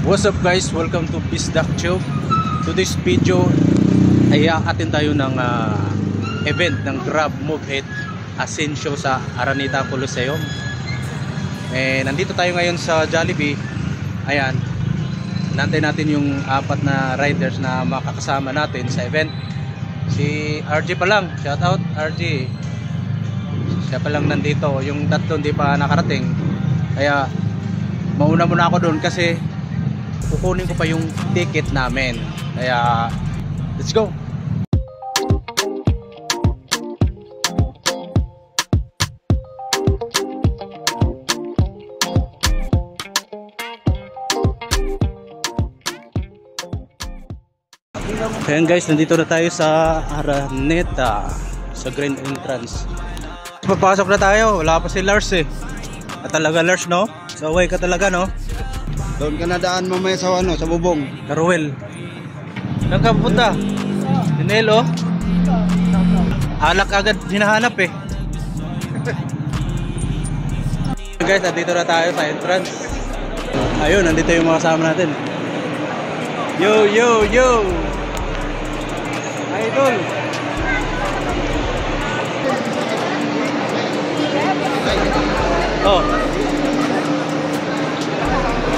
What's up guys? Welcome to Bisdak Tube. Today's video ay aatin tayo ng event ng Grab Move It Asensio sa Araneta Coliseum. Nandito tayo ngayon sa Jollibee. Ayan, nantay natin yung apat na riders na makakasama natin sa event. Si RJ pa lang, shout out RJ. Siya pa lang nandito, yung tatlo hindi pa nakarating. Kaya mauna muna ako doon kasi kukunin ko pa yung ticket namin. Kaya let's go. Ayan guys, nandito na tayo sa Araneta, sa Grand Entrance. Papasok na tayo, wala pa si Lars eh. At talaga Lars, no? Saway ka talaga, no? Doon ka na daan mamaya sa ano, sa bubong. Karuel. Saan ka pupunta? Tinelo? Alak agad hinahanap eh. Guys, nandito na tayo sa entrance. Ayun, nandito yung mga kasama natin. Yo, yo, yo! Idol! Oh!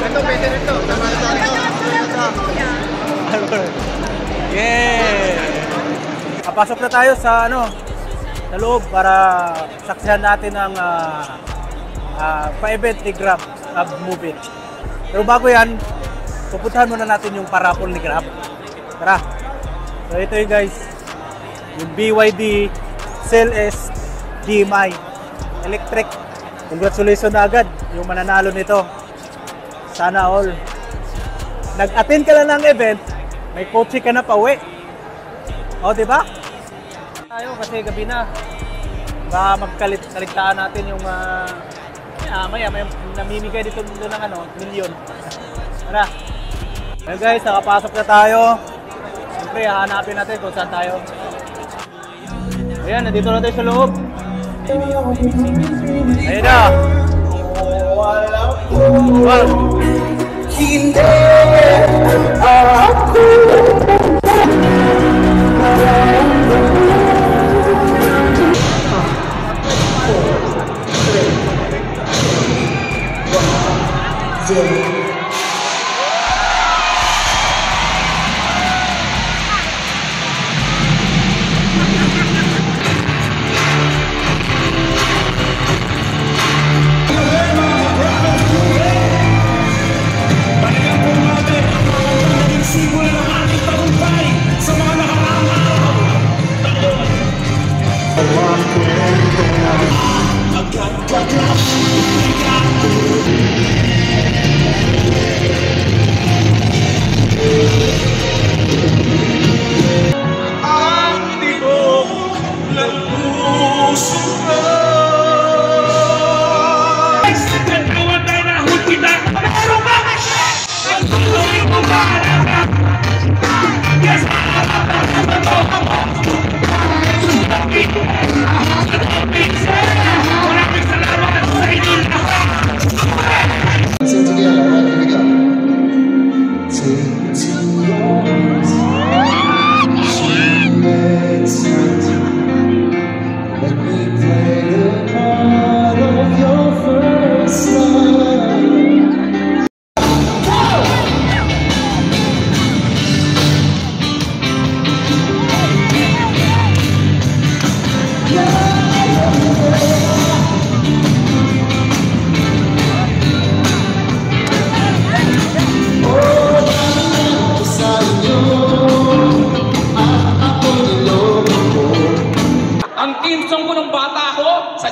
Ito, pwede nito. Yeah! Papasok na tayo sa sa loob para saksihan natin ang pa-event ni Grab Move It. Pero bago yan, pupuntahan muna natin yung parapol ni Grab. Tara! So ito yung guys, yung BYD CLS DMI Electric. Congratulations na agad yung mananalo nito. Sana all. Nag-attend ka lang ng event, may kotse ka na pauwi. O, diba? Tayo kasi gabi na. Baka magkaligtaan natin yung maya may namimigay dito ng milyon. Tara. Well guys, nakapasok na tayo. Siyempre, hahanapin natin kung saan tayo. Ayan, nandito na tayo sa loob. Ayan na. Wow. Hindi ako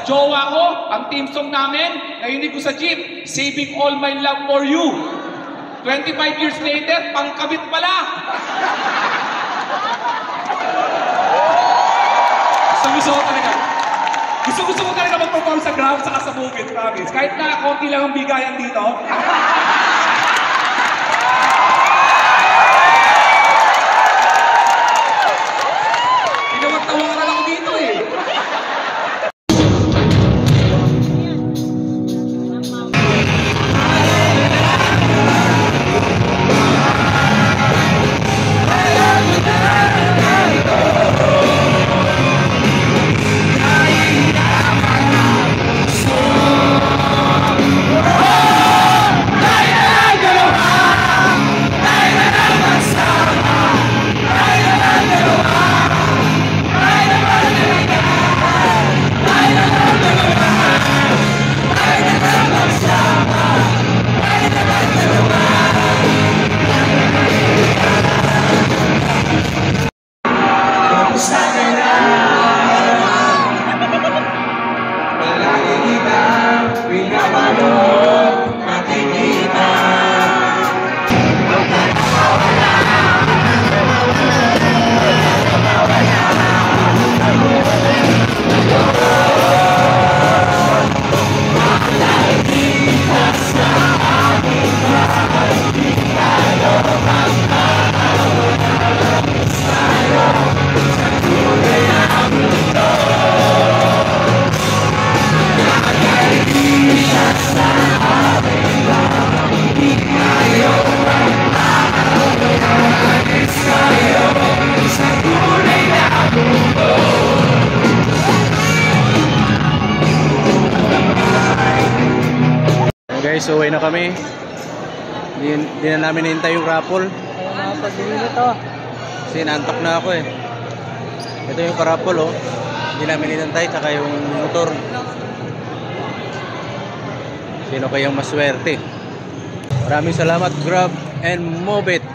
jowa ko, ang team song namin, narinig ko sa jeep, Saving All My Love For You. 25 years later, pangkabit pala. Gusto ko talaga. Gusto ko talaga mag-perform sa Grab saka sa Move It, promise. Kahit na konti lang ang bigayan dito. Tinawag-tawaran ako dito eh. Guys, uwi na kami. Di na namin hintay yung raffle. Kaya napagdili na to. Kasi naantok na ako eh. Ito yung parapol oh. Hindi namin inantay, tsaka yung motor. Sino kayang maswerte? Maraming salamat, Grab and Move It.